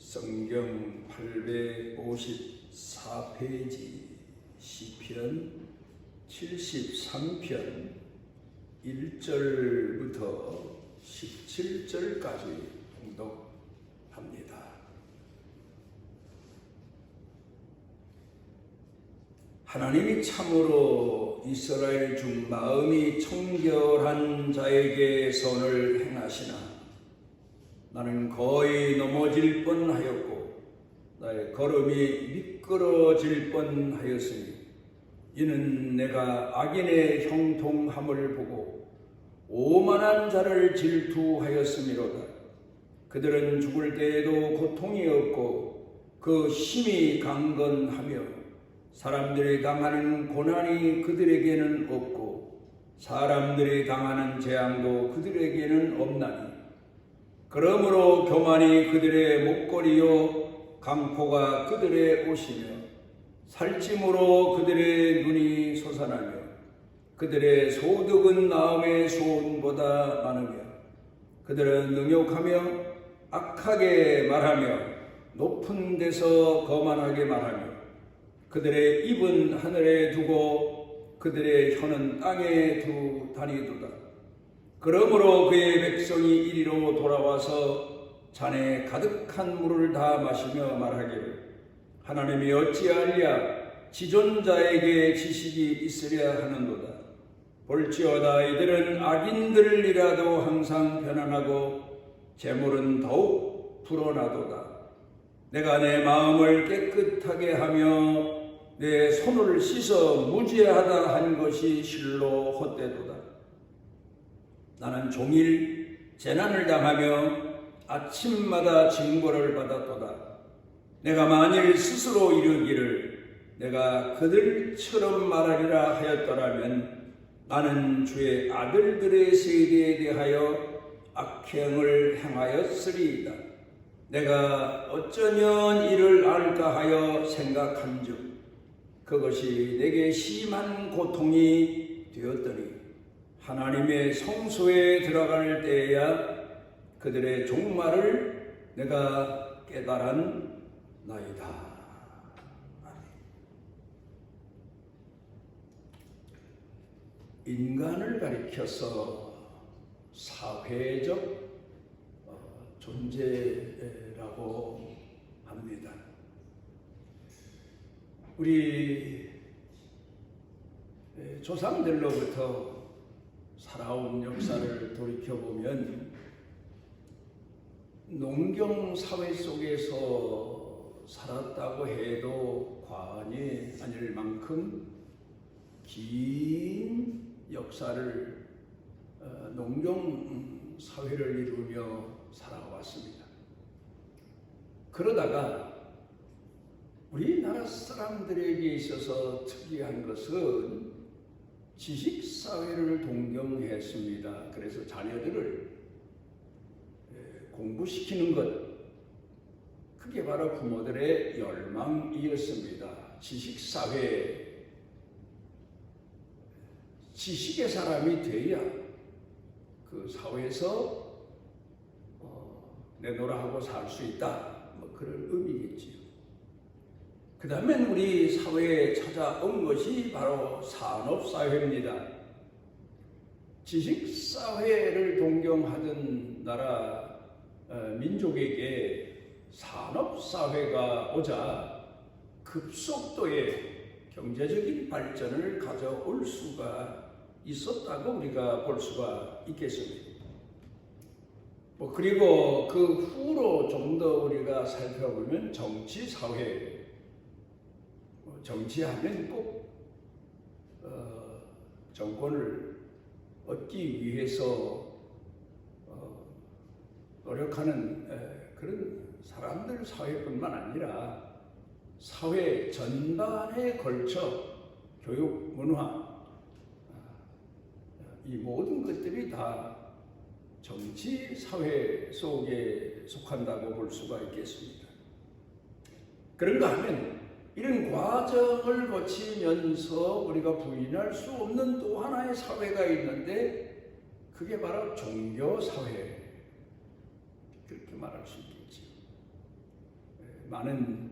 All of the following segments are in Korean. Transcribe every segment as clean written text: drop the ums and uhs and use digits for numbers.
성경 854페이지 시편 73편 1절부터 17절까지 봉독합니다. 하나님이 참으로 이스라엘 중 마음이 청결한 자에게 선을 행하시나 나는 거의 넘어질 뻔하였고 나의 걸음이 미끄러질 뻔하였으니 이는 내가 악인의 형통함을 보고 오만한 자를 질투하였음이로다. 그들은 죽을 때에도 고통이 없고 그 힘이 강건하며 사람들이 당하는 고난이 그들에게는 없고 사람들이 당하는 재앙도 그들에게는 없나니 그러므로 교만이 그들의 목걸이요 강포가 그들의 옷이며 살찜으로 그들의 눈이 솟아나며 그들의 소득은 나음의 소원보다 많으며 그들은 능욕하며 악하게 말하며 높은 데서 거만하게 말하며 그들의 입은 하늘에 두고 그들의 혀는 땅에 다니도다. 그러므로 그의 백성이 이리로 돌아와서 잔에 가득한 물을 다 마시며 말하기를 하나님이 어찌하랴 지존자에게 지식이 있으랴 하는도다. 볼지어다 이들은 악인들이라도 항상 편안하고 재물은 더욱 불어나도다. 내가 내 마음을 깨끗하게 하며 내 손을 씻어 무죄하다 한 것이 실로 헛되도다. 나는 종일 재난을 당하며 아침마다 징벌을 받았도다. 내가 만일 스스로 이르기를 내가 그들처럼 말하리라 하였더라면 나는 주의 아들들의 세대에 대하여 악행을 행하였으리이다. 내가 어쩌면 이를 알까 하여 생각한즉 그것이 내게 심한 고통이 되었더니 하나님의 성소에 들어갈 때에야 그들의 종말을 내가 깨달았나이다. 인간을 가리켜서 사회적 존재라고 합니다. 우리 조상들로부터 살아온 역사를 돌이켜보면 농경 사회 속에서 살았다고 해도 과언이 아닐 만큼 긴 역사를 농경 사회를 이루며 살아왔습니다. 그러다가 우리나라 사람들에게 있어서 특이한 것은 지식사회를 동경했습니다. 그래서 자녀들을 공부시키는 것, 그게 바로 부모들의 열망이었습니다. 지식사회, 지식의 사람이 돼야 그 사회에서 내노라하고 살 수 있다, 뭐 그런 의미겠지요. 그 다음엔 우리 사회에 찾아온 것이 바로 산업사회입니다. 지식사회를 동경하던 나라 민족에게 산업사회가 오자 급속도의 경제적인 발전을 가져올 수가 있었다고 우리가 볼 수가 있겠습니다. 그리고 그 후로 좀 더 우리가 살펴보면 정치사회, 정치하면 꼭 정권을 얻기 위해서 노력하는 그런 사람들 사회뿐만 아니라 사회 전반에 걸쳐 교육, 문화, 이 모든 것들이 다 정치 사회 속에 속한다고 볼 수가 있겠습니다. 그런가 하면 이런 과정을 거치면서 우리가 부인할 수 없는 또 하나의 사회가 있는데 그게 바로 종교사회, 그렇게 말할 수 있겠지. 많은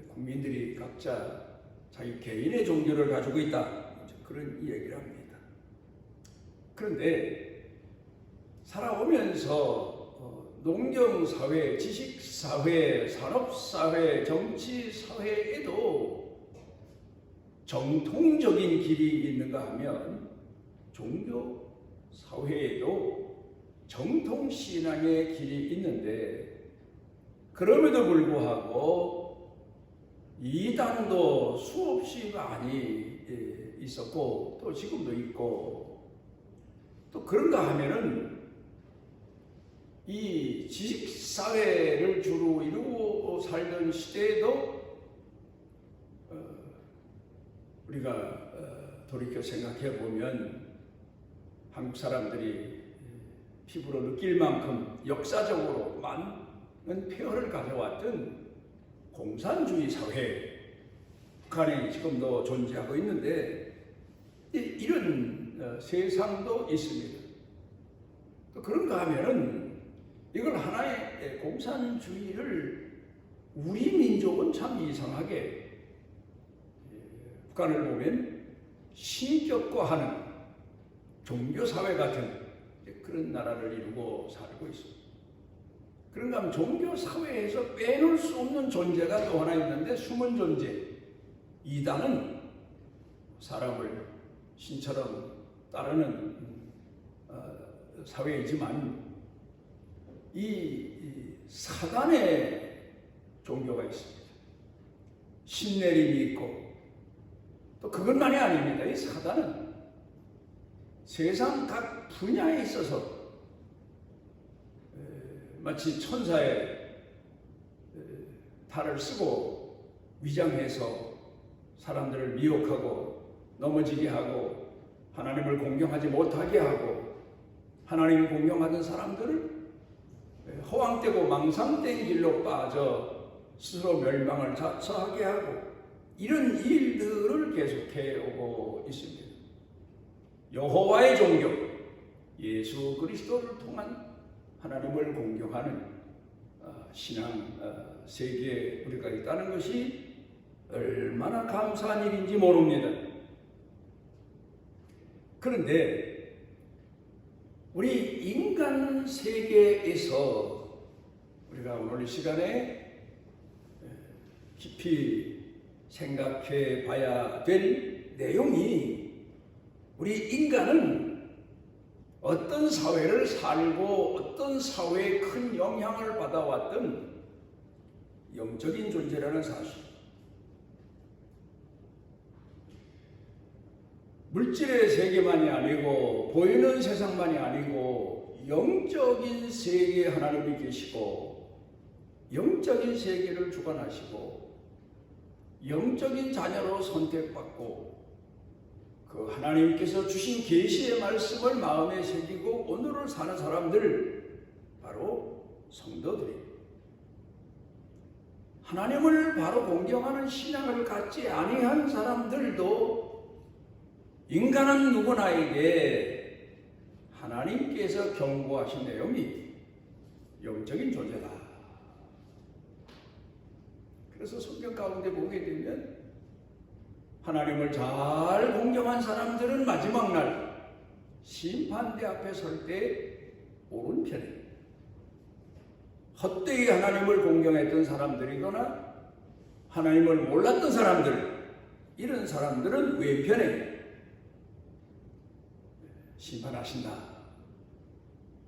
국민들이 각자 자기 개인의 종교를 가지고 있다, 그런 이야기를 합니다. 그런데 살아오면서 농경사회, 지식사회, 산업사회, 정치사회에도 정통적인 길이 있는가 하면 종교사회에도 정통신앙의 길이 있는데, 그럼에도 불구하고 이단도 수없이 많이 있었고 또 지금도 있고, 또 그런가 하면은 이 지식사회를 주로 이루고 살던 시대에도 우리가 돌이켜 생각해 보면 한국 사람들이 피부로 느낄 만큼 역사적으로 많은 폐허를 가져왔던 공산주의 사회, 북한이 지금도 존재하고 있는데 이런 세상도 있습니다. 또 그런가 하면은 이걸 하나의 공산주의를 우리 민족은 참 이상하게 북한을 보면 신격화하는 종교사회 같은 그런 나라를 이루고 살고 있습니다. 그런가 하면 종교사회에서 빼놓을 수 없는 존재가 또 하나 있는데, 숨은 존재, 이단은 사람을 신처럼 따르는 사회이지만 이 사단의 종교가 있습니다. 신내림이 있고, 또 그것만이 아닙니다. 이 사단은 세상 각 분야에 있어서 마치 천사의 탈을 쓰고 위장해서 사람들을 미혹하고 넘어지게 하고 하나님을 공경하지 못하게 하고, 하나님을 공경하던 사람들을 허황되고 망상된 길로 빠져 스스로 멸망을 자처하게 하고, 이런 일들을 계속해 오고 있습니다. 여호와의 종교, 예수 그리스도를 통한 하나님을 공경하는 신앙 세계에 우리가 있다는 것이 얼마나 감사한 일인지 모릅니다. 그런데 우리 인간 세계에서 우리가 오늘 이 시간에 깊이 생각해 봐야 될 내용이, 우리 인간은 어떤 사회를 살고 어떤 사회에 큰 영향을 받아왔던 영적인 존재라는 사실. 물질의 세계만이 아니고 보이는 세상만이 아니고 영적인 세계에 하나님이 계시고, 영적인 세계를 주관하시고, 영적인 자녀로 선택받고, 그 하나님께서 주신 계시의 말씀을 마음에 새기고 오늘을 사는 사람들, 바로 성도들입니다. 하나님을 바로 공경하는 신앙을 갖지 아니한 사람들도 인간은 누구나에게 하나님께서 경고하신 내용이 영적인 존재다. 그래서 성경 가운데 보게 되면 하나님을 잘 공경한 사람들은 마지막 날 심판대 앞에 설 때 오른편에, 헛되이 하나님을 공경했던 사람들이거나 하나님을 몰랐던 사람들, 이런 사람들은 왼편에 심판하신다.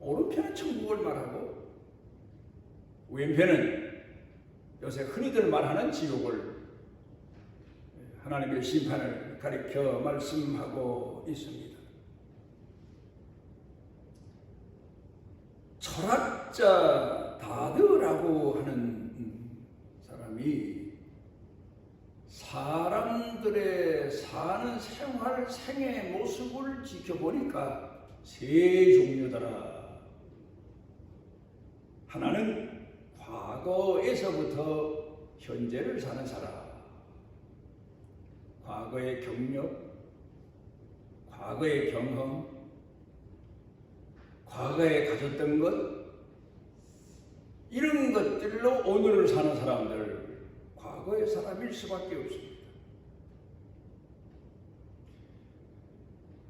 오른편은 천국을 말하고 왼편은 요새 흔히들 말하는 지옥을, 하나님의 심판을 가리켜 말씀하고 있습니다. 철학자 다드라고 하는 사람이 사람들의 사는 생활, 생의 모습을 지켜보니까 세 종류더라. 하나는 과거에서부터 현재를 사는 사람, 과거의 경력, 과거의 경험, 과거에 가졌던 것, 이런 것들로 오늘을 사는 사람들, 과거의 사람일 수밖에 없습니다.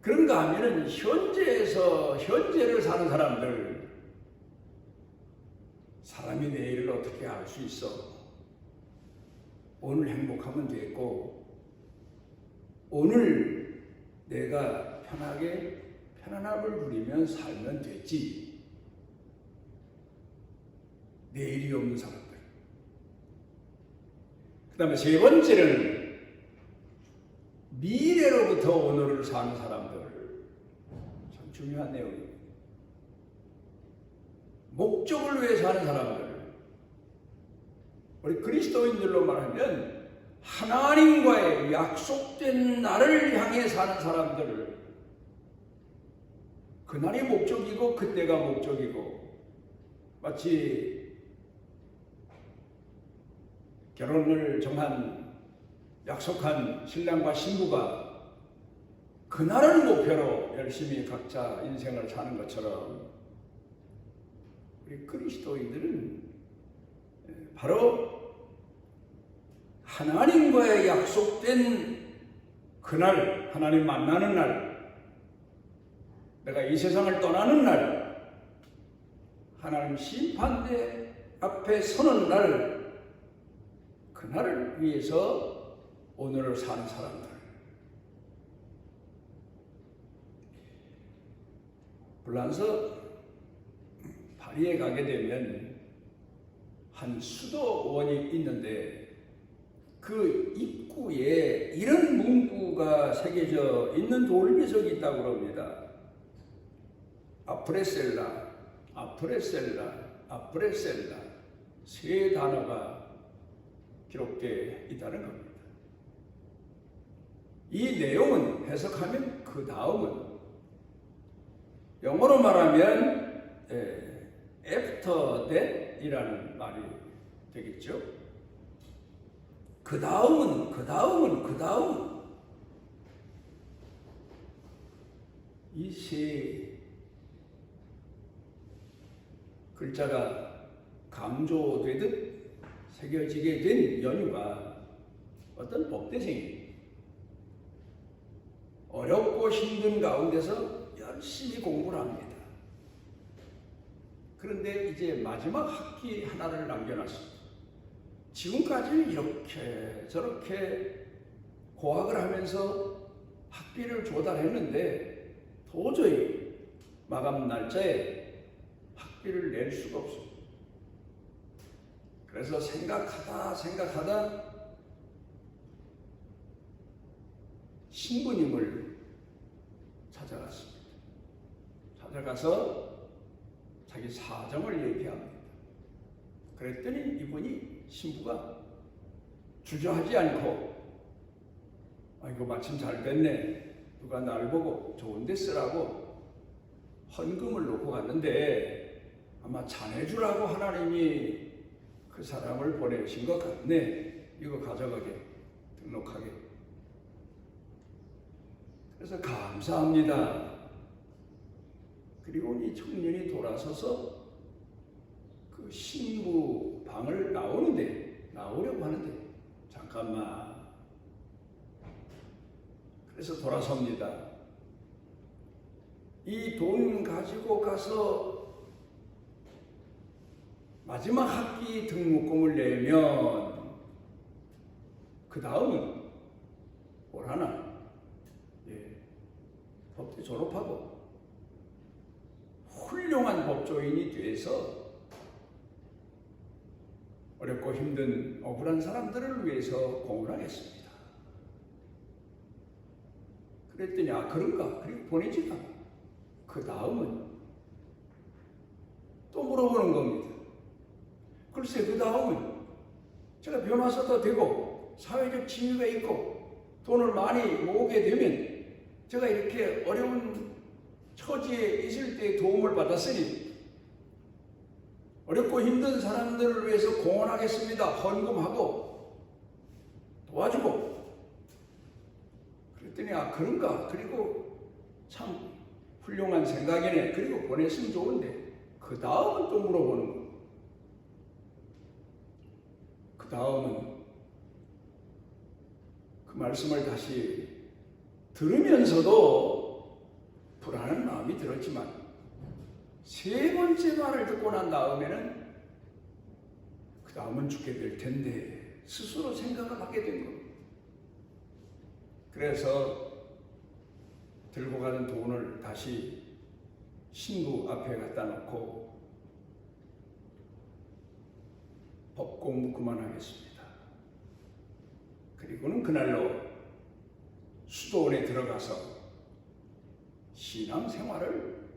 그런가 하면은 현재를 사는 사람들, 사람이 내일을 어떻게 알 수 있어? 오늘 행복하면 됐고, 오늘 내가 편하게 편안함을 누리면 살면 됐지. 내일이 없는 사람들. 그 다음에 세 번째는 미래로부터 오늘을 사는 사람들. 참 중요한 내용입니다. 목적을 위해 사는 사람들. 우리 그리스도인들로 말하면 하나님과의 약속된 날을 향해 사는 사람들을, 그날이 목적이고 그때가 목적이고, 마치 결혼을 약속한 신랑과 신부가 그날을 목표로 열심히 각자 인생을 사는 것처럼, 우리 그리스도인들은 바로 하나님과의 약속된 그날, 하나님 만나는 날, 내가 이 세상을 떠나는 날, 하나님 심판대 앞에 서는 날, 그날을 위해서 오늘을 사는 사람들. 불란서 파리에 가게 되면 한 수도원이 있는데 그 입구에 이런 문구가 새겨져 있는 돌비석이 있다고 합니다. 아프레셀라, 아프레셀라, 아프레셀라, 세 단어가 기록되어 있다는 겁니다. 이 내용은 해석하면 그 다음은, 영어로 말하면 after that 이라는 말이 되겠죠. 그 다음은 이 세 글자가 강조되듯 새겨지게 된 연유가 어떤 법대생이 어렵고 힘든 가운데서 열심히 공부를 합니다. 그런데 이제 마지막 학기 하나를 남겨놨습니다. 지금까지는 이렇게 저렇게 고학을 하면서 학비를 조달했는데 도저히 마감 날짜에 학비를 낼 수가 없습니다. 그래서 생각하다 신부님을 찾아갔습니다. 찾아가서 자기 사정을 얘기합니다. 그랬더니 이분이, 신부가 주저하지 않고, 이거 마침 잘 됐네, 누가 날 보고 좋은 데 쓰라고 헌금을 놓고 갔는데 아마 자네 주라고 하나님이 그 사람을 보내신 것 같네, 이거 가져가게, 등록하게. 그래서 감사합니다. 그리고 이 청년이 돌아서서 그 신부 방을 나오려고 하는데, 잠깐만. 그래서 돌아섭니다. 이 돈 가지고 가서 마지막 학기 등록금을 내면 그 다음은 뭘 하나? 법대 졸업하고 훌륭한 법조인이 돼서 어렵고 힘든 억울한 사람들을 위해서 공헌하겠습니다. 그랬더니 그런가? 그리고 보내지가. 그 다음은 또 물어보는 겁니다. 글쎄, 그 다음은 제가 변호사도 되고 사회적 지위가 있고 돈을 많이 모으게 되면 제가 이렇게 어려운 처지에 있을 때 도움을 받았으니 어렵고 힘든 사람들을 위해서 공헌하겠습니다. 헌금하고 도와주고. 그랬더니 그런가? 그리고 참 훌륭한 생각이네. 그리고 보냈으면 좋은데 그 다음은 또 물어보는 거. 다음은 그 말씀을 다시 들으면서도 불안한 마음이 들었지만 세 번째 말을 듣고 난 다음에는 그 다음은 죽게 될 텐데 스스로 생각을 하게 된 겁니다. 그래서 들고 가는 돈을 다시 신부 앞에 갖다 놓고 법 공부 그만하겠습니다. 그리고는 그날로 수도원에 들어가서 신앙 생활을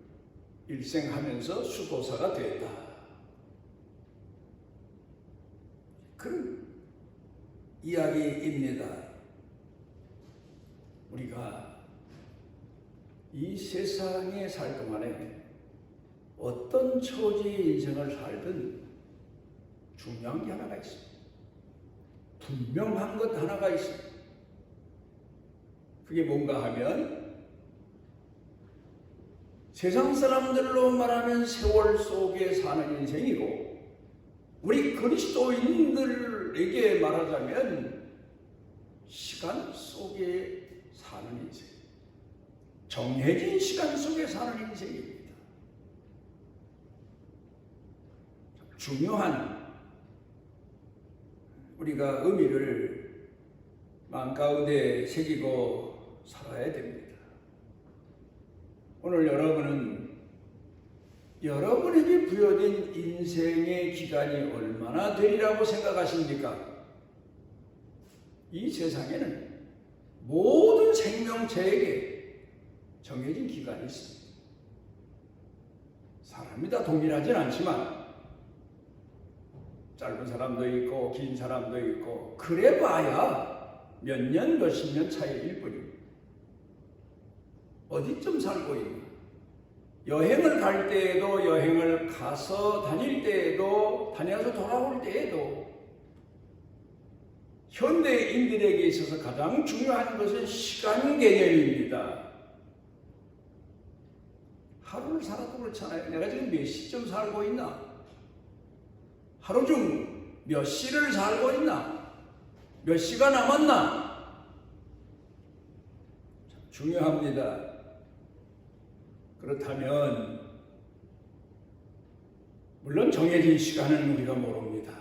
일생하면서 수도사가 되었다. 그런 이야기입니다. 우리가 이 세상에 살 동안에 어떤 처지의 인생을 살든 중요한 게 하나가 있습니다. 분명한 것 하나가 있습니다. 그게 뭔가 하면 세상 사람들로 말하는 세월 속에 사는 인생이고 우리 그리스도인들에게 말하자면 시간 속에 사는 인생, 정해진 시간 속에 사는 인생입니다. 중요한 우리가 의미를 마음 가운데 새기고 살아야 됩니다. 오늘 여러분은 여러분에게 부여된 인생의 기간이 얼마나 되리라고 생각하십니까? 이 세상에는 모든 생명체에게 정해진 기간이 있습니다. 사람이 다 동일하진 않지만 짧은 사람도 있고 긴 사람도 있고 그래봐야 몇 년, 몇십 년 차이일 뿐입니다. 어디쯤 살고 있나? 여행을 갈 때에도 여행을 가서 다닐 때에도 다녀서 돌아올 때에도 현대인들에게 있어서 가장 중요한 것은 시간 개념입니다. 하루를 살아도 그렇잖아요. 내가 지금 몇 시쯤 살고 있나? 하루 중 몇 시를 살고 있나? 몇 시가 남았나? 참 중요합니다. 그렇다면 물론 정해진 시간은 우리가 모릅니다.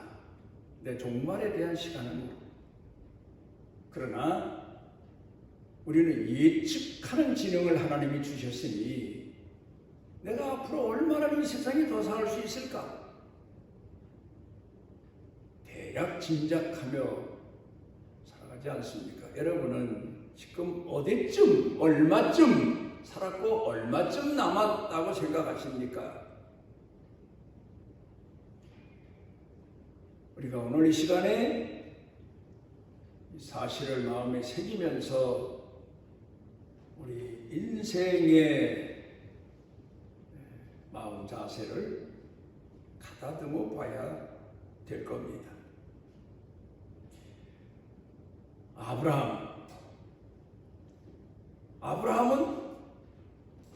내 종말에 대한 시간은 모릅니다. 그러나 우리는 예측하는 지능을 하나님이 주셨으니 내가 앞으로 얼마나 이 세상에 더 살 수 있을까? 대략 짐작하며 살아가지 않습니까? 여러분은 지금 어디쯤, 얼마쯤 살았고 얼마쯤 남았다고 생각하십니까? 우리가 오늘 이 시간에 사실을 마음에 새기면서 우리 인생의 마음 자세를 가다듬어 봐야 될 겁니다. 아브라함은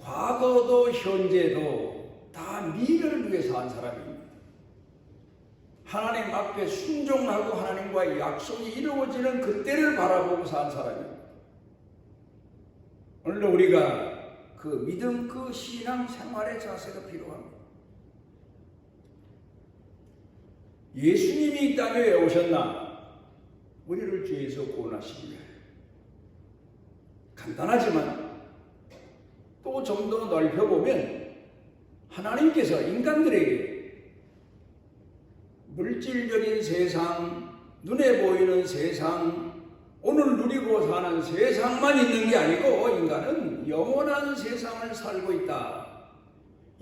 과거도 현재도 다 미래를 위해 산 사람입니다. 하나님 앞에 순종하고 하나님과의 약속이 이루어지는 그때를 바라보고 산 사람입니다. 오늘도 우리가 그 믿음, 그 신앙 생활의 자세가 필요합니다. 예수님이 이 땅에 왜 오셨나? 우리를 죄에서 구원하시기 위해. 간단하지만 또 좀 더 넓혀보면 하나님께서 인간들에게 물질적인 세상, 눈에 보이는 세상, 오늘 누리고 사는 세상만 있는 게 아니고 인간은 영원한 세상을 살고 있다.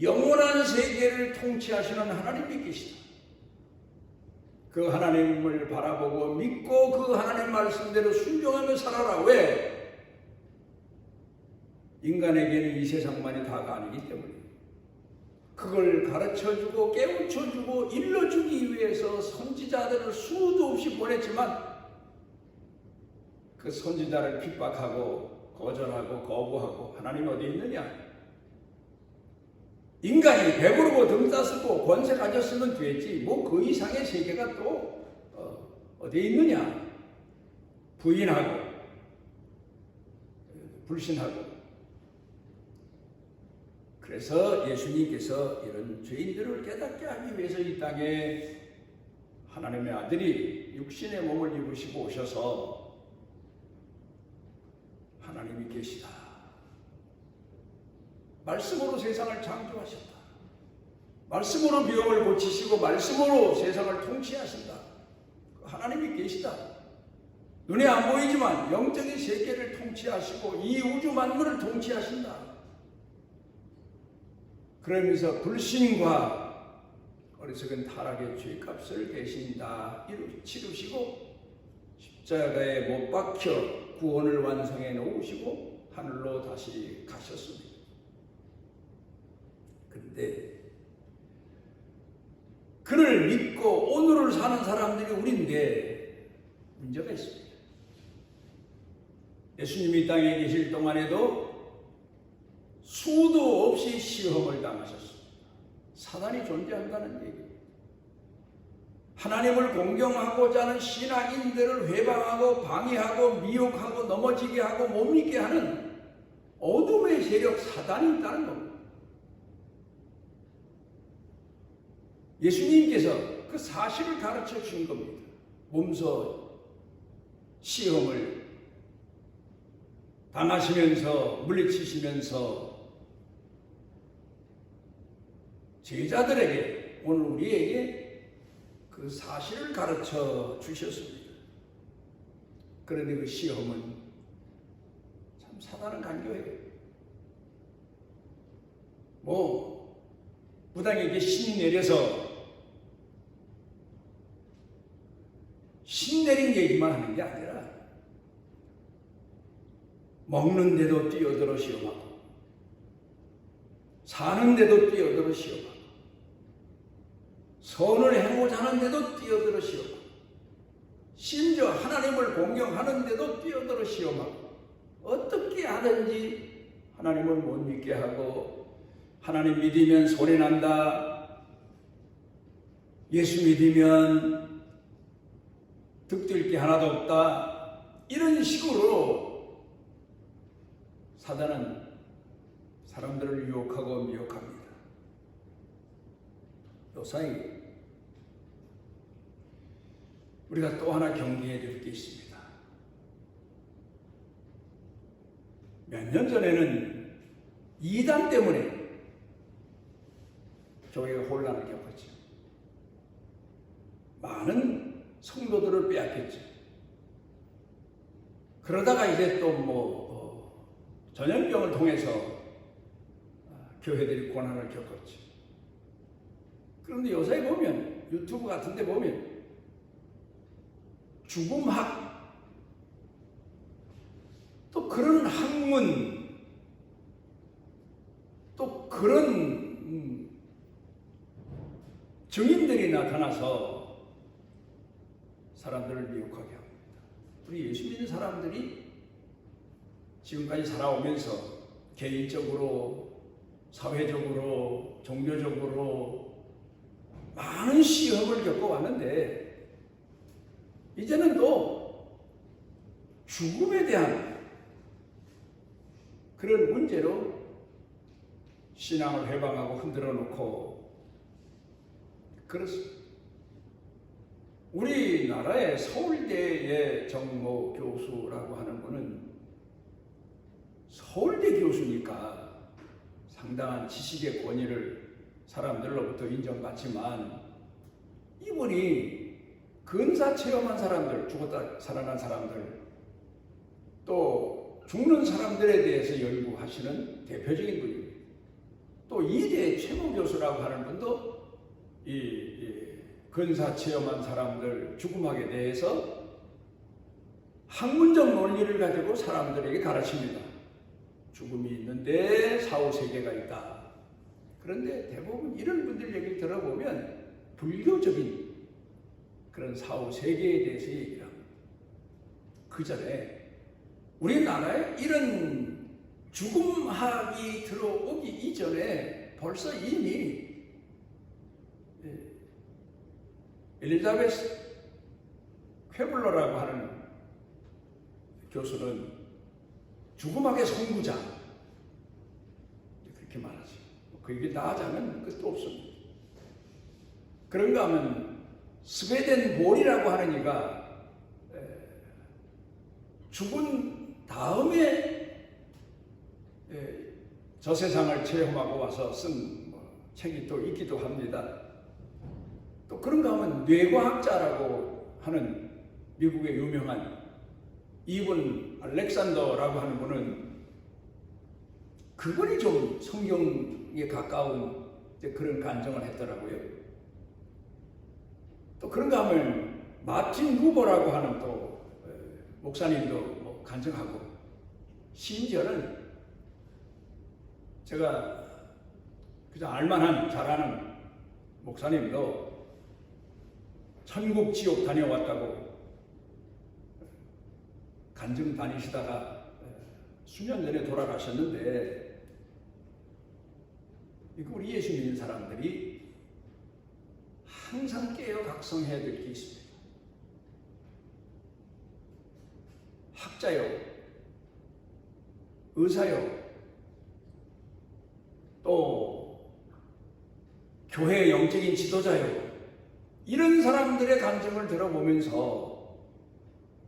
영원한 세계를 통치하시는 하나님이 계시다. 그 하나님을 바라보고 믿고 그 하나님 말씀대로 순종하며 살아라. 왜? 인간에게는 이 세상만이 다가 아니기 때문에 그걸 가르쳐주고 깨우쳐주고 일러주기 위해서 선지자들을 수도 없이 보냈지만 그 선지자를 핍박하고 거절하고 거부하고 하나님 어디 있느냐? 인간이 배부르고 등 따스고 권세 가졌으면 되지 뭐 그 이상의 세계가 또 어디에 있느냐? 부인하고 불신하고. 그래서 예수님께서 이런 죄인들을 깨닫게 하기 위해서 이 땅에 하나님의 아들이 육신의 몸을 입으시고 오셔서 하나님이 계시다. 말씀으로 세상을 창조하셨다. 말씀으로 병을 고치시고 말씀으로 세상을 통치하신다. 하나님이 계시다. 눈에 안 보이지만 영적인 세계를 통치하시고 이 우주 만물을 통치하신다. 그러면서 불신과 어리석은 타락의 죄값을 대신 다 치르시고 십자가에 못 박혀 구원을 완성해 놓으시고 하늘로 다시 가셨습니다. 그런데 그를 믿고 오늘을 사는 사람들이 우리인데 문제가 있습니다. 예수님이 이 땅에 계실 동안에도 수도 없이 시험을 당하셨습니다. 사단이 존재한다는 얘기입니다. 하나님을 공경하고자 하는 신앙인들을 회방하고 방해하고 미혹하고 넘어지게 하고 못 믿게 하는 어둠의 세력 사단이 있다는 겁니다. 예수님께서 그 사실을 가르쳐 주신 겁니다. 몸소 시험을 당하시면서 물리치시면서 제자들에게 오늘 우리에게 그 사실을 가르쳐 주셨습니다. 그런데 그 시험은 참 사단은 간교해요. 무당에게 신 내려서 신 내린 얘기만 하는 게 아니라 먹는데도 뛰어들어 시험하고 사는데도 뛰어들어 시험하고 선을 행하고자 하는데도 뛰어들어 시험하고 심지어 하나님을 공경하는데도 뛰어들어 시험하고 어떻게 하든지 하나님을 못 믿게 하고 하나님 믿으면 손해난다, 예수 믿으면 득될 게 하나도 없다, 이런 식으로 사단은 사람들을 유혹하고 미혹합니다. 요사이 우리가 또 하나 경계해야 될 게 있습니다. 몇 년 전에는 이단 때문에 교회가 혼란을 겪었죠. 많은 성도들을 빼앗겼죠. 그러다가 이제 또 전염병을 통해서 교회들이 고난을 겪었죠. 그런데 요새 보면 유튜브 같은 데 보면 죽음학 또 그런 학문 또 그런 증인들이 나타나서 사람들을 미혹하게 합니다. 우리 예수 믿는 사람들이 지금까지 살아오면서 개인적으로, 사회적으로, 종교적으로 많은 시험을 겪어왔는데 이제는 또 죽음에 대한 그런 문제로 신앙을 회방하고 흔들어 놓고 그렇습니다. 우리나라의 서울대의 정모 교수라고 하는 분은 서울대 교수니까 상당한 지식의 권위를 사람들로부터 인정받지만 이분이 근사 체험한 사람들, 죽었다 살아난 사람들, 또 죽는 사람들에 대해서 연구하시는 대표적인 분입니다. 또 이대 최고 교수라고 하는 분도 이 근사 체험한 사람들 죽음학에 대해서 학문적 논리를 가지고 사람들에게 가르칩니다. 죽음이 있는데 사후세계가 있다. 그런데 대부분 이런 분들 얘기를 들어보면 불교적인 그런 사후세계에 대해서 얘기를 합니다. 그 전에 우리나라에 이런 죽음학이 들어오기 이전에 벌써 이미 엘리자베스 페블러라고 하는 교수는 죽음학의 선구자 그렇게 말하죠. 그게 나아자면 끝도 없습니다. 그런가 하면 스웨덴 볼이라고 하는 이가 죽은 다음에 저 세상을 체험하고 와서 쓴 책이 또 있기도 합니다. 또 그런가 하면 뇌과학자라고 하는 미국의 유명한 이븐 알렉산더라고 하는 분은 그분이 좀 성경에 가까운 그런 간증을 했더라고요. 또 그런가 하면 마틴 루버라고 하는 또 목사님도 간증하고, 심지어는 제가 그저 알만한 잘 아는 목사님도 천국 지옥 다녀왔다고 간증 다니시다가 수년 전에 돌아가셨는데, 우리 예수 믿는 사람들이 항상 깨어 각성해야 될 게 있습니다. 학자요, 의사요, 또 교회의 영적인 지도자요, 이런 사람들의 간증을 들어보면서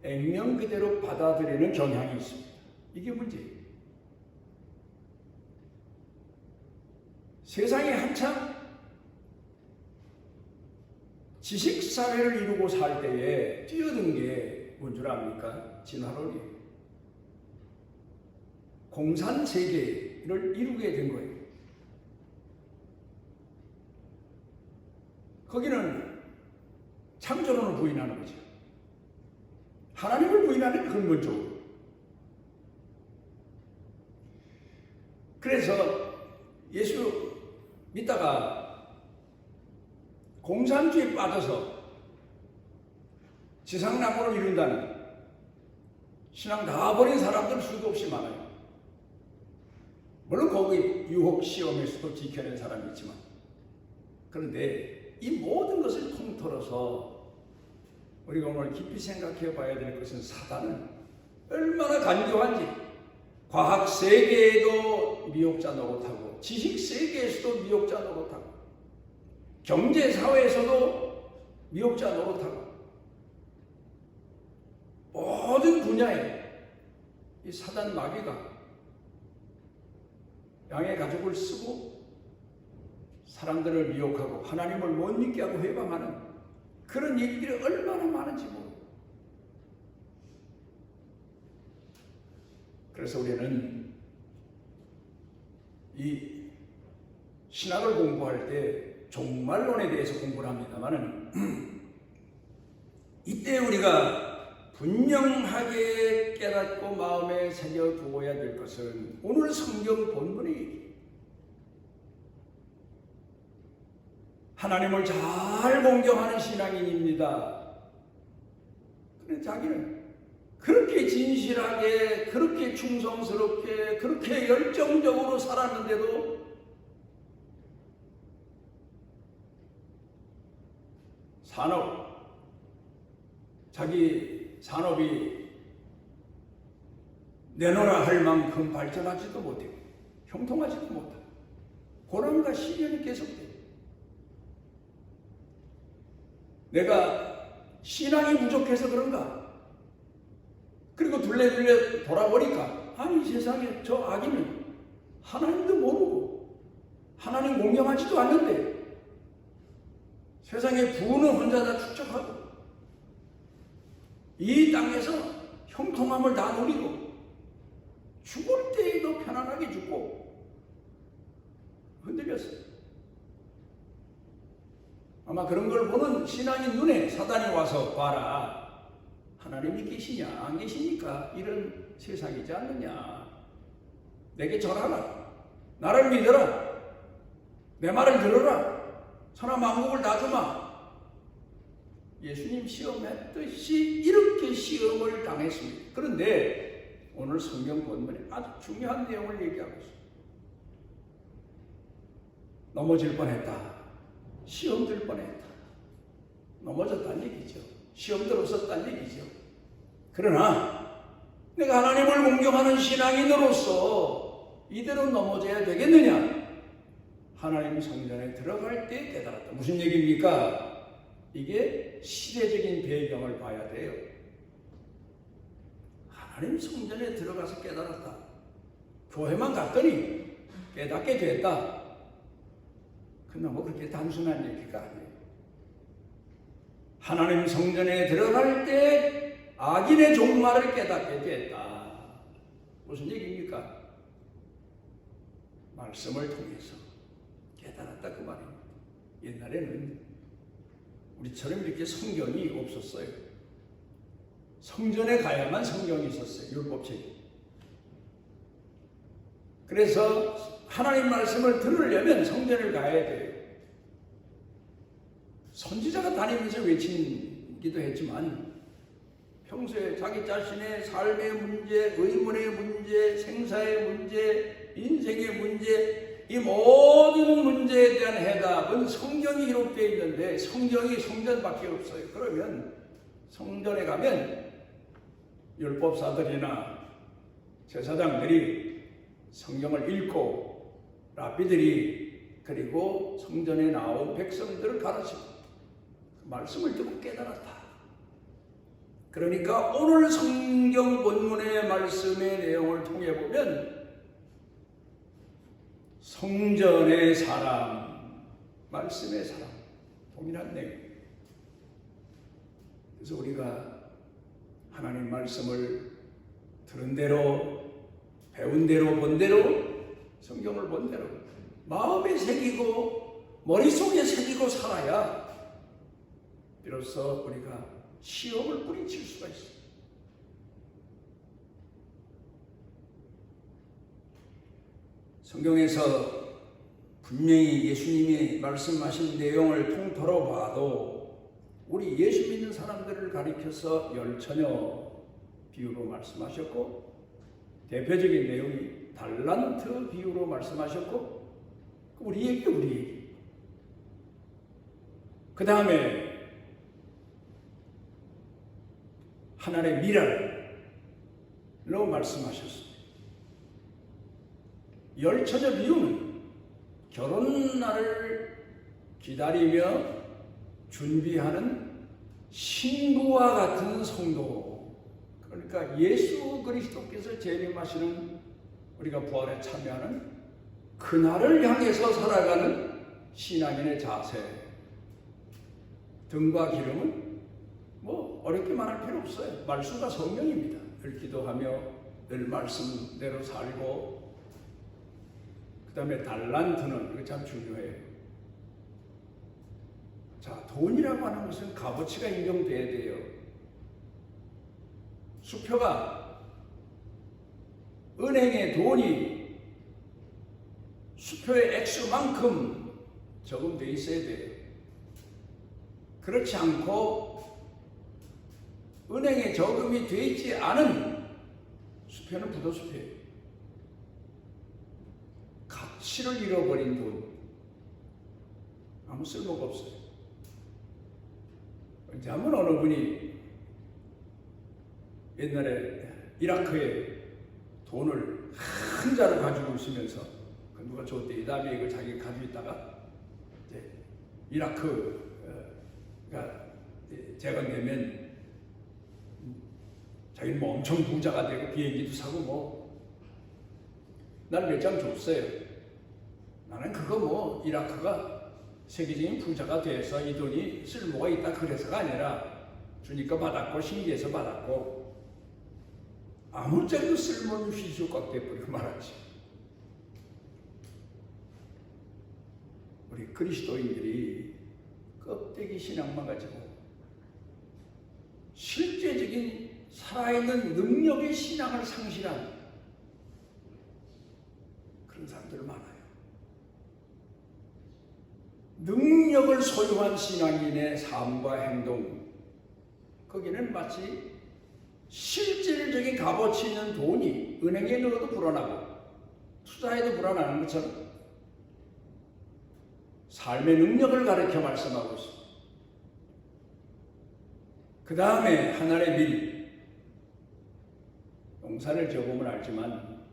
액면 그대로 받아들이는 경향이 있습니다. 이게 문제예요. 세상이 한참 지식사회를 이루고 살 때에 뛰어든 게 뭔 줄 압니까? 진화론이에요. 공산세계를 이루게 된 거예요. 거기는 창조론을 부인하는 거죠. 하나님을 부인하는 게 근본적으로. 그래서 예수 믿다가 공산주의에 빠져서 지상낙원을 이룬다는, 신앙 다 버린 사람들 수도 없이 많아요. 물론 거기 유혹 시험에서도 지켜낸 사람이 있지만, 그런데 이 모든 것을 통틀어서 우리가 오늘 깊이 생각해 봐야 될 것은, 사단은 얼마나 간교한지. 과학 세계에도 미혹자 노릇하고, 지식 세계에서도 미혹자 노릇하고, 경제 사회에서도 미혹자 노릇하고, 모든 분야에 이 사단 마귀가 양의 가죽을 쓰고 사람들을 미혹하고 하나님을 못 믿게 하고 회방하는 그런 일들이 얼마나 많은지 모르고. 그래서 우리는 이 신학을 공부할 때 종말론에 대해서 공부를 합니다만은 이때 우리가 분명하게 깨닫고 마음에 새겨두어야 될 것은 오늘 성경 본문이 하나님을 잘 공경하는 신앙인입니다. 그런데 자기는 그렇게 진실하게, 그렇게 충성스럽게, 그렇게 열정적으로 살았는데도 자기 산업이 내놓으라 할 만큼 발전하지도 못하고 형통하지도 못하고 고난과 시련이 계속돼요. 내가 신앙이 부족해서 그런가? 그리고 둘레둘레 돌아보니까 아니, 세상에 저 악인은 하나님도 모르고 하나님 공경하지도 않는데 세상에 부는 혼자 다 축적하고 이 땅에서 형통함을 다 누리고 죽을 때에도 편안하게 죽고 흔들렸어요. 아마 그런 걸 보는 신앙인 눈에 사단이 와서 봐라, 하나님이 계시냐 안 계십니까? 이런 세상이지 않느냐. 내게 절하라, 나를 믿어라, 내 말을 들어라, 천하 만국을 다 주마. 예수님 시험했듯이 이렇게 시험을 당했습니다. 그런데 오늘 성경 본문에 아주 중요한 내용을 얘기하고 있습니다. 넘어질 뻔했다, 시험 들 뻔했다. 넘어졌다는 얘기죠. 시험 들었었다는 얘기죠. 그러나 내가 하나님을 공경하는 신앙인으로서 이대로 넘어져야 되겠느냐? 하나님 성전에 들어갈 때 깨달았다. 무슨 얘기입니까? 이게 시대적인 배경을 봐야 돼요. 하나님 성전에 들어가서 깨달았다. 교회만 갔더니 깨닫게 됐다. 그건 뭐 그렇게 단순한 얘기가 아니에요. 하나님 성전에 들어갈 때 악인의 종말을 깨닫게 됐다. 무슨 얘기입니까? 말씀을 통해서 깨달았다 그 말입니다. 옛날에는 우리처럼 이렇게 성경이 없었어요. 성전에 가야만 성경이 있었어요. 율법책이. 그래서 하나님 말씀을 들으려면 성전을 가야 돼요. 선지자가 다니면서 외치기도 했지만 평소에 자기 자신의 삶의 문제, 의문의 문제, 생사의 문제, 인생의 문제, 이 모든 문제에 대한 해답은 성경이 기록되어 있는데 성경이 성전밖에 없어요. 그러면 성전에 가면 율법사들이나 제사장들이 성경을 읽고 랍비들이 그리고 성전에 나온 백성들을 가르치고 그 말씀을 듣고 깨달았다. 그러니까 오늘 성경 본문의 말씀의 내용을 통해 보면 성전의 사람, 말씀의 사람, 동일한 내용. 그래서 우리가 하나님 말씀을 들은 대로, 배운 대로, 본 대로, 성경을 본 대로 마음에 새기고 머릿속에 새기고 살아야 비로소 우리가 시험을 뿌리칠 수가 있습니다. 성경에서 분명히 예수님이 말씀하신 내용을 통틀어 봐도 우리 예수 믿는 사람들을 가리켜서 열처녀 비유로 말씀하셨고 대표적인 내용이 달란트 비유로 말씀하셨고 우리 얘기 그 다음에 하나님의 미랄로 말씀하셨습니다. 열처녀 비유는 결혼날을 기다리며 준비하는 신부와 같은 성도, 그러니까 예수 그리스도께서 재림하시는 우리가 부활에 참여하는 그날을 향해서 살아가는 신앙인의 자세. 등과 기름은 뭐 어렵게 말할 필요 없어요. 말수가 성령입니다. 늘 기도하며 늘 말씀대로 살고, 그 다음에 달란트는 이거 참 중요해요. 자, 돈이라고 하는 것은 값어치가 인정돼야 돼요. 수표가 은행에 돈이 수표의 액수만큼 저금돼 있어야 돼요. 그렇지 않고 은행에 저금이 되어 있지 않은 수표는 부도수표예요. 가치를 잃어버린 돈, 아무 쓸모가 없어요. 언제 한번 어느 분이 옛날에 이라크에 돈을 한 자루 가지고 있으면서 누가 줬대. 이 다음에 이걸 자기가 가지고 있다가 이제 이라크가 재건되면 자기는 뭐 엄청 부자가 되고 비행기도 사고 뭐 나는 몇 장 줬어요. 나는 그거 뭐 이라크가 세계적인 부자가 돼서 이 돈이 쓸모가 있다 그래서가 아니라 주니까 받았고 신기해서 받았고 아무짝에도 쓸모없는 휘주각 돼버리고 말하지. 우리 그리스도인들이 껍데기 신앙만 가지고 실제적인 살아있는 능력의 신앙을 상실한 그런 사람들 많아요. 능력을 소유한 신앙인의 삶과 행동, 거기는 마치 실질적인 값어치 있는 돈이 은행에 넣어도 불어나고 투자해도 불어나는 것처럼 삶의 능력을 가르쳐 말씀하고 있습니다. 그 다음에 하늘의 밀. 농사를 지어보면 알지만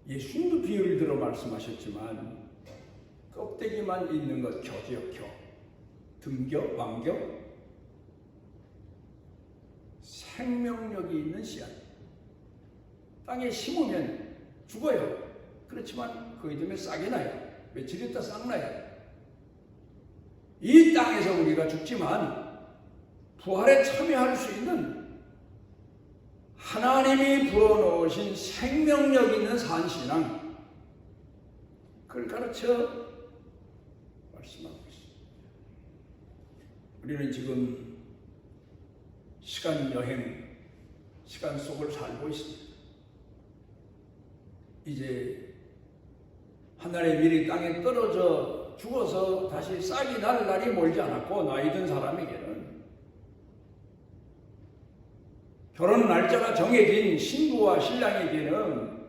예수님도 비유를 들어 말씀하셨지만 껍데기만 있는 것 겨지요 겨. 등겨, 왕겨. 생명력이 있는 씨앗. 땅에 심으면 죽어요. 그렇지만 그 이듬해 싹이 나요. 며칠 있다 싹 나요. 이 땅에서 우리가 죽지만 부활에 참여할 수 있는 하나님이 불어넣으신 생명력 있는 산신앙, 그걸 가르쳐 말씀하고 있습니다. 우리는 지금 시간 여행, 시간 속을 살고 있습니다. 이제 하늘의 밀이 땅에 떨어져 죽어서 다시 싹이 날 날이 멀지 않았고, 나이 든 사람에게는 결혼 날짜가 정해진 신부와 신랑에게는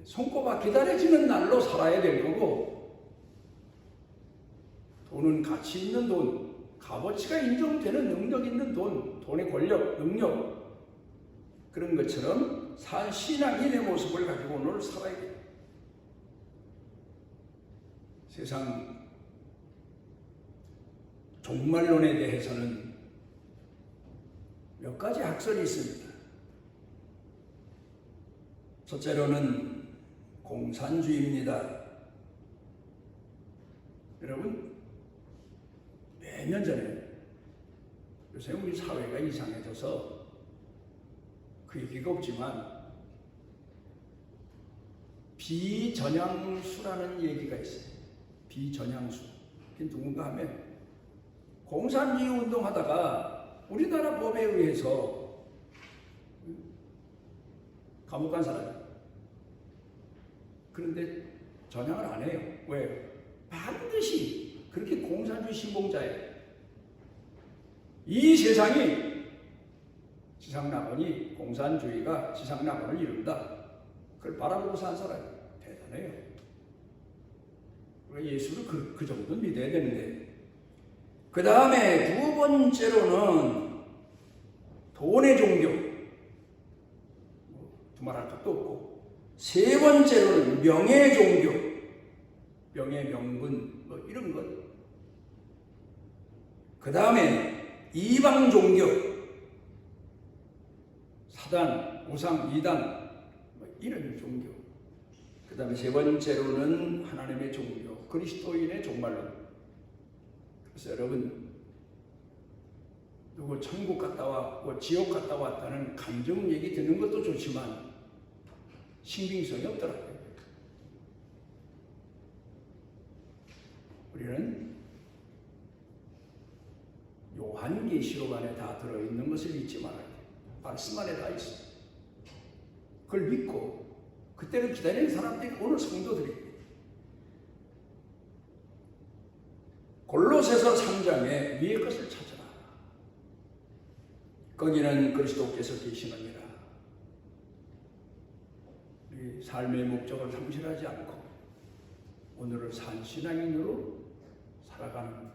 손꼽아 기다려지는 날로 살아야 될 거고, 돈은 가치 있는 돈, 값어치가 인정되는 능력 있는 돈, 돈의 권력, 능력, 그런 것처럼 산 신앙인의 모습을 가지고 오늘 살아야 돼요. 세상 종말론에 대해서는 몇 가지 학설이 있습니다. 첫째로는 공산주의입니다. 여러분, 몇 년 전에 요새 우리 사회가 이상해져서 그 얘기가 없지만 비전향수라는 얘기가 있어요. 비전향수. 그게 누군가 하면 공산주의 운동하다가 우리나라 법에 의해서 감옥 간 사람이에요. 그런데 전향을 안 해요. 왜? 반드시 그렇게 공산주의 신봉자예요. 이 세상이 지상낙원이, 공산주의가 지상낙원을 이룬다. 그걸 바라보고 산 사람이 대단해요. 예수를 그 정도는 믿어야 되는데. 그 다음에 두 번째로는 돈의 종교. 두말할 것도 없고. 세 번째로는 명예 종교. 명예, 명분, 뭐 이런 것. 그 다음에 이방 종교. 사단, 우상, 이단, 뭐 이런 종교. 그 다음에 세 번째로는 하나님의 종교, 그리스도인의 종말론. 그래서 여러분, 누구 천국 갔다 왔고 지옥 갔다 왔다는 감정 얘기 듣는 것도 좋지만 신빙성이 없더라고요. 우리는 요한계시록 안에 다 들어있는 것을 잊지 말아야 돼요. 말씀 안에 다 있어요. 그걸 믿고 그때를 기다리는 사람들이 오늘 성도들이 골로새서 3장에 위의 것을 찾아라. 거기는 그리스도께서 계시느니라. 우리 삶의 목적을 상실하지 않고 오늘을 산 신앙인으로 살아가는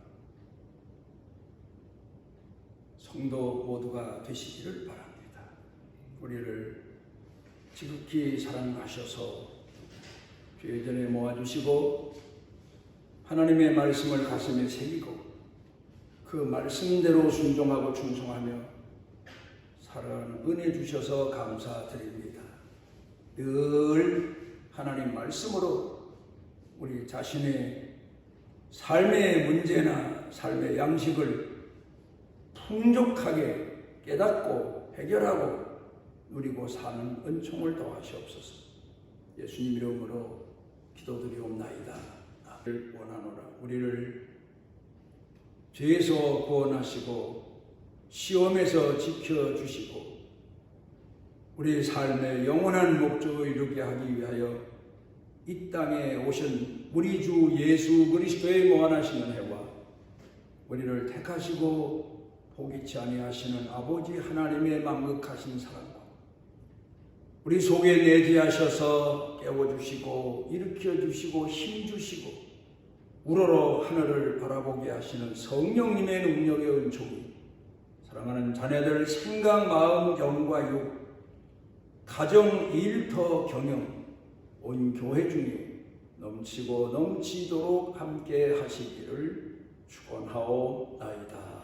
성도 모두가 되시기를 바랍니다. 우리를 지극히 사랑하셔서 교회전에 모아주시고 하나님의 말씀을 가슴에 새기고 그 말씀대로 순종하고 충성하며 살아가는 은혜 주셔서 감사드립니다. 늘 하나님 말씀으로 우리 자신의 삶의 문제나 삶의 양식을 풍족하게 깨닫고 해결하고 누리고 사는 은총을 더하시옵소서. 예수님 이름으로 기도드리옵나이다. 나를 원하노라. 우리를 죄에서 구원하시고 시험에서 지켜주시고 우리의 삶의 영원한 목적을 이루게 하기 위하여 이 땅에 오신 우리 주 예수 그리스도의 무한하신 은혜와 우리를 택하시고 포기치 아니하시는 아버지 하나님의 만극하신 사랑과 우리 속에 내재하셔서 깨워주시고 일으켜주시고 힘주시고 우러러 하늘을 바라보게 하시는 성령님의 능력의 은총이 사랑하는 자녀들 생각, 마음, 경과 육, 가정, 일터, 경영, 온 교회 중에 넘치고 넘치도록 함께 하시기를 축원하옵나이다.